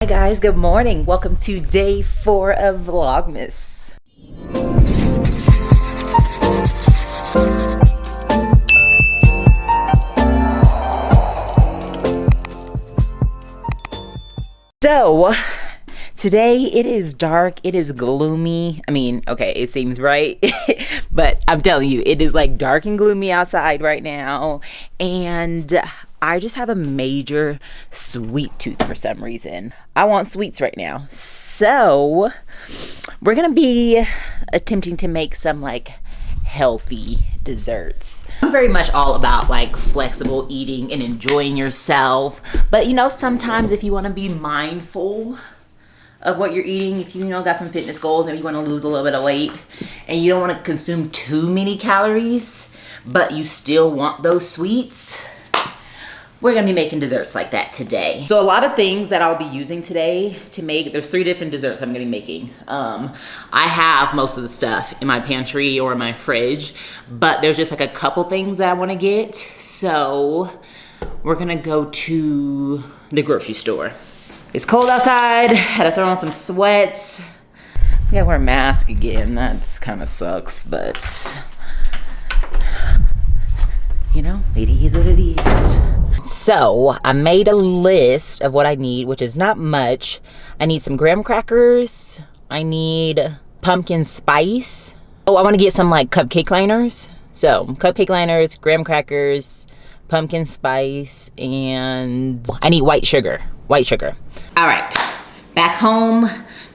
Hi guys, good morning. Welcome to day 4 of Vlogmas. So, today it is dark, it is gloomy. I mean, okay, it seems right, but I'm telling you, it is like dark and gloomy outside right now. And I just have a major sweet tooth for some reason. I want sweets right now. So we're gonna be attempting to make some like healthy desserts. I'm very much all about like flexible eating and enjoying yourself. But you know, sometimes if you wanna be mindful of what you're eating, if you got some fitness goals, maybe you wanna lose a little bit of weight and you don't wanna consume too many calories, but you still want those sweets, we're gonna be making desserts like that today. So a lot of things that I'll be using today to make, there's 3 different desserts I'm gonna be making. I have most of the stuff in my pantry or in my fridge, but there's just like a couple things that I wanna get. So we're gonna go to the grocery store. It's cold outside, had to throw on some sweats. I gotta wear a mask again, that kinda sucks, but you know, it is what it is. So I made a list of what I need, which is not much. I need some graham crackers. I need pumpkin spice. Oh, I want to get some like cupcake liners. So cupcake liners, graham crackers, pumpkin spice, and I need white sugar. White sugar. All right, back home,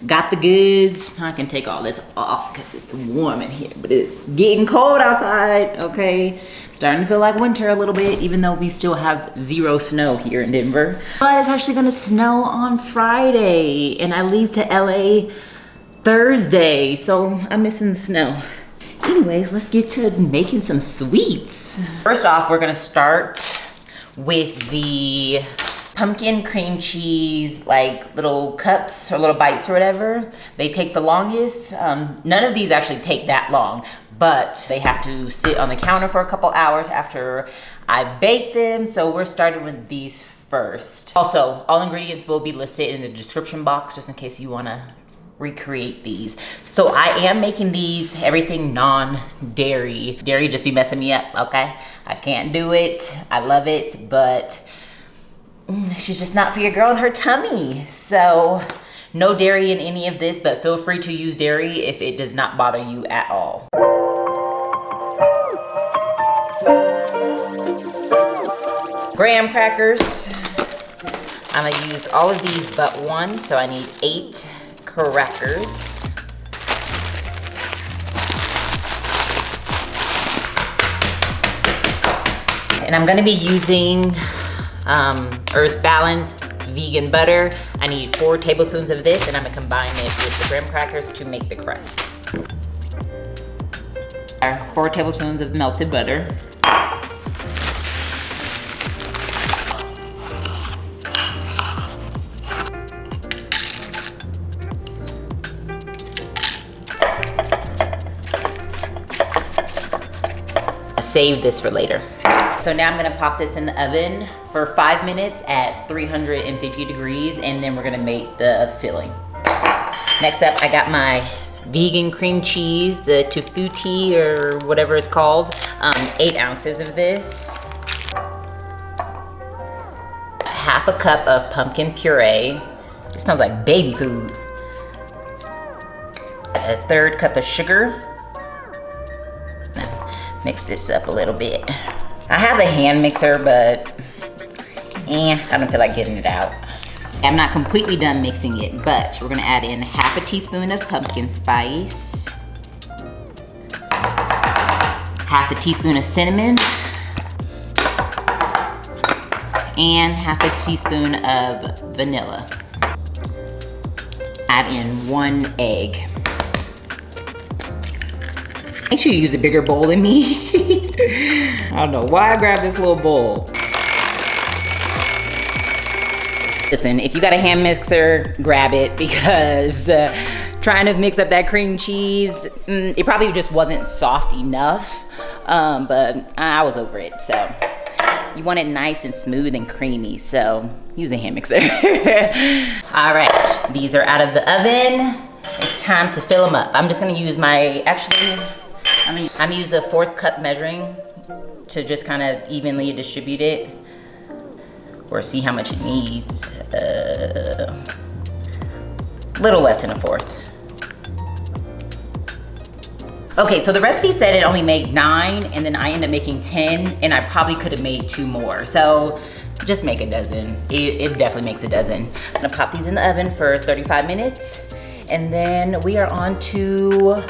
got the goods. I can take all this off because it's warm in here, but it's getting cold outside, okay? Starting to feel like winter a little bit, even though we still have 0 snow here in Denver. But it's actually gonna snow on Friday, and I leave to LA Thursday, so I'm missing the snow. Anyways, let's get to making some sweets. First off, we're gonna start with the pumpkin cream cheese, like little cups or little bites or whatever. They take the longest. None of these actually take that long, but they have to sit on the counter for a couple hours after I bake them. So we're starting with these first. Also, all ingredients will be listed in the description box just in case you wanna recreate these. So I am making these, everything non-dairy. Dairy just be messing me up, okay? I can't do it, I love it, but she's just not for your girl and her tummy. So no dairy in any of this, but feel free to use dairy if it does not bother you at all. Graham crackers. I'm gonna use all of these but one, so I need 8 crackers. And I'm gonna be using Earth's Balanced vegan butter. I need 4 tablespoons of this, and I'm gonna combine it with the graham crackers to make the crust. 4 tablespoons of melted butter. Save this for later. So now I'm gonna pop this in the oven for 5 minutes at 350 degrees, and then we're gonna make the filling. Next up, I got my vegan cream cheese, the tofuti or whatever it's called. 8 ounces of this. Half a cup of pumpkin puree. It smells like baby food. A 1/3 cup of sugar. Mix this up a little bit. I have a hand mixer, but I don't feel like getting it out. I'm not completely done mixing it, but we're gonna add in half a teaspoon of pumpkin spice, half a teaspoon of cinnamon, and half a teaspoon of vanilla. Add in 1 egg. Make sure you use a bigger bowl than me. I don't know why I grabbed this little bowl. Listen, if you got a hand mixer, grab it, because trying to mix up that cream cheese, it probably just wasn't soft enough, but I was over it. So You want it nice and smooth and creamy, so use a hand mixer. All right, these are out of the oven. It's time to fill them up. I'm just gonna use I'm gonna use a 1/4 cup measuring to just kind of evenly distribute it, or see how much it needs. Little less than a 1/4. Okay, so the recipe said it only made 9, and then I ended up making 10, and I probably could have made 2 more. So just make a dozen. It definitely makes a dozen. I'm gonna pop these in the oven for 35 minutes, and then we are on to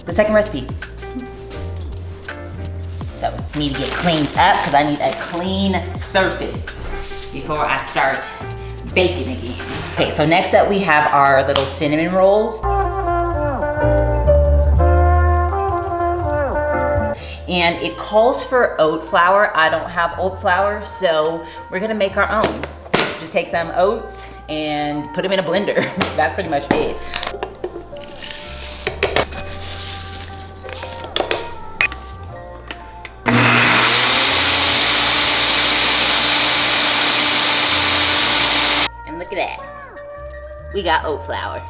the second recipe. So I need to get cleaned up because I need a clean surface before I start baking again. Okay, so next up we have our little cinnamon rolls. And it calls for oat flour. I don't have oat flour, so we're gonna make our own. Just take some oats and put them in a blender. That's pretty much it. And look at that. We got oat flour.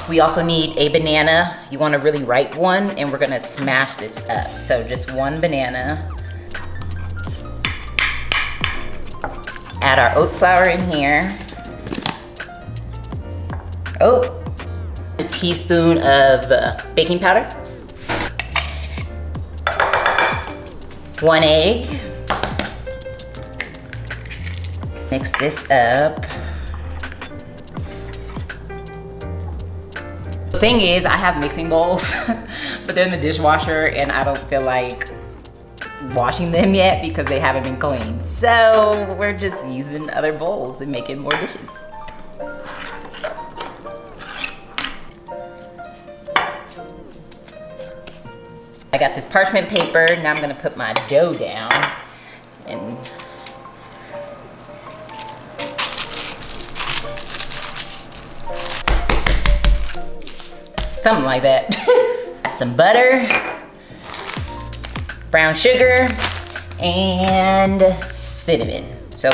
We also need a banana. You want a really ripe one, and we're gonna smash this up. So just 1 banana. Add our oat flour in here. Oh, a teaspoon of baking powder. 1 egg. Mix this up. The thing is, I have mixing bowls, but they're in the dishwasher and I don't feel like washing them yet because they haven't been cleaned. So we're just using other bowls and making more dishes. I got this parchment paper. Now I'm gonna put my dough down and something like that. Add some butter, brown sugar, and cinnamon. So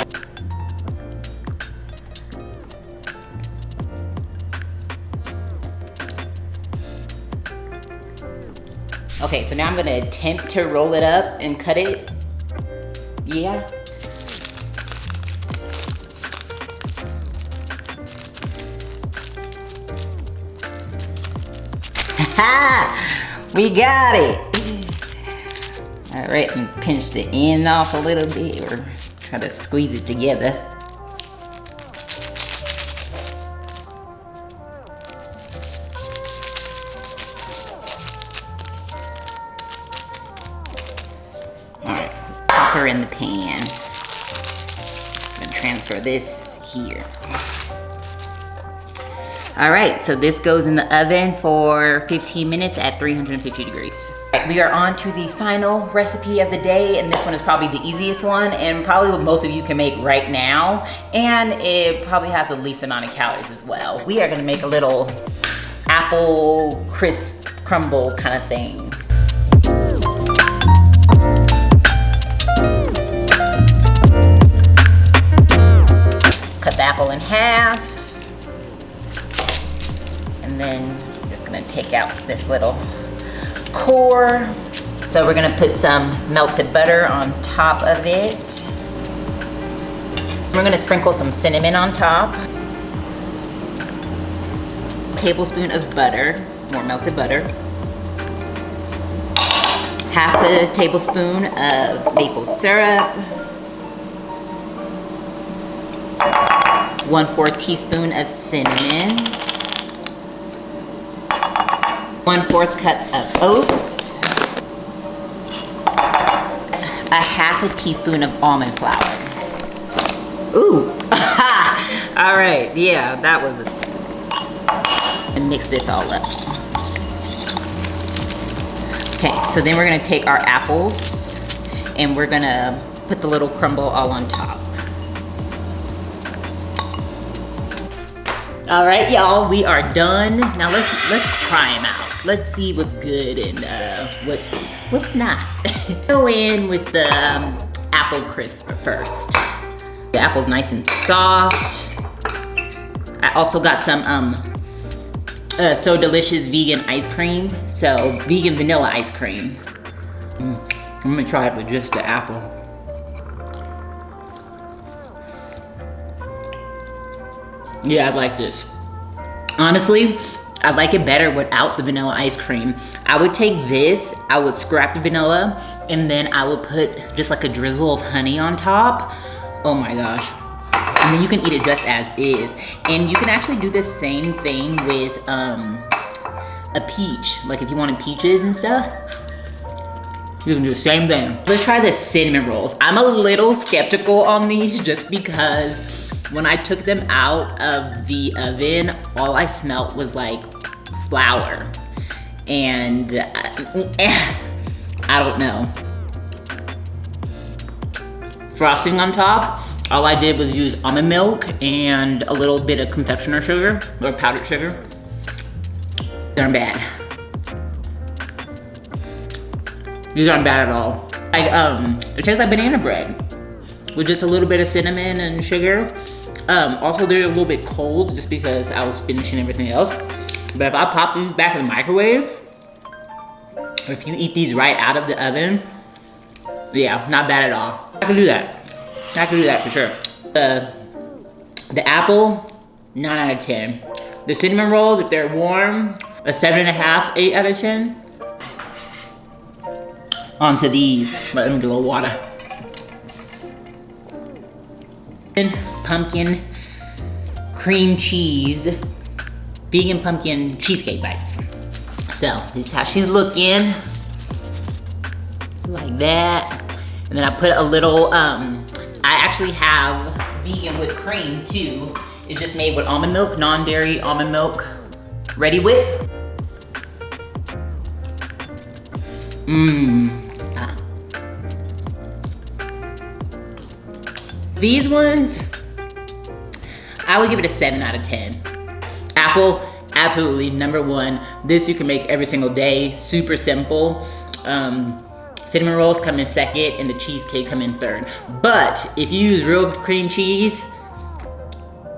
okay, so now I'm gonna attempt to roll it up and cut it. Yeah. We got it. All right, and pinch the end off a little bit, or try to squeeze it together. All right, let's pop her in the pan. Just gonna transfer this here. All right, so this goes in the oven for 15 minutes at 350 degrees. All right, we are on to the final recipe of the day, and this one is probably the easiest one, and probably what most of you can make right now, and it probably has the least amount of calories as well. We are gonna make a little apple crisp crumble kind of thing. Cut the apple in half. And then I'm just gonna take out this little core. So we're gonna put some melted butter on top of it. We're gonna sprinkle some cinnamon on top. A tablespoon of butter, more melted butter. Half a tablespoon of maple syrup. 1/4 teaspoon of cinnamon. 1/4 cup of oats, a half a teaspoon of almond flour. Ooh, all right, yeah, that was it. And mix this all up. Okay, so then we're gonna take our apples and we're gonna put the little crumble all on top. All right, y'all, we are done. Now let's try them out. let's see what's good and what's not. Go in with the apple crisp first. The apple's nice and soft. I also got some So Delicious vegan ice cream. So vegan vanilla ice cream. I'm gonna try it with just the apple. Yeah, I like this. Honestly, I like it better without the vanilla ice cream. I would take this, I would scrap the vanilla, and then I would put just like a drizzle of honey on top. Oh my gosh. And then you can eat it just as is. And you can actually do the same thing with a peach. Like if you wanted peaches and stuff, you can do the same thing. Let's try the cinnamon rolls. I'm a little skeptical on these just because when I took them out of the oven, all I smelled was like flour. And I don't know. Frosting on top, all I did was use almond milk and a little bit of confectioner sugar or powdered sugar. They aren't bad. These aren't bad at all. It tastes like banana bread with just a little bit of cinnamon and sugar. Also, they're a little bit cold just because I was finishing everything else. But if I pop these back in the microwave, or if you eat these right out of the oven, yeah, not bad at all. I can do that. I can do that for sure. The apple, 9 out of 10. The cinnamon rolls, if they're warm, a 7.5, 8 out of 10. Onto these, but let me get a little water. Pumpkin cream cheese, vegan pumpkin cheesecake bites. So this is how she's looking, like that. And then I put a little, I actually have vegan whipped cream too. It's just made with almond milk, non-dairy almond milk, ready whip. These ones, I would give it a 7 out of 10. Apple, absolutely #1. This you can make every single day, super simple. Cinnamon rolls come in second and the cheesecake come in third. But if you use real cream cheese,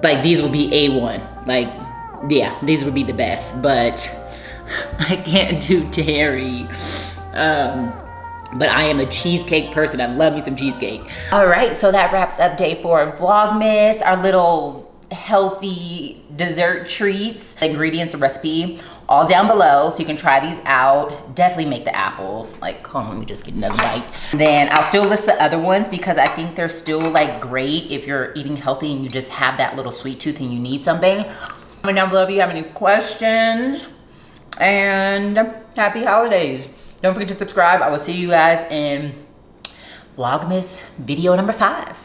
like these will be A1. Like, yeah, these would be the best, but I can't do dairy. But I am a cheesecake person. I love me some cheesecake. All right, so that wraps up day 4 of Vlogmas, our little healthy dessert treats. The ingredients and recipe all down below, so you can try these out. Definitely make the apples. Like, hold on, let me just get another bite. Then I'll still list the other ones because I think they're still like great if you're eating healthy and you just have that little sweet tooth and you need something. Comment down below if you have any questions. And happy holidays. Don't forget to subscribe. I will see you guys in Vlogmas video number 5.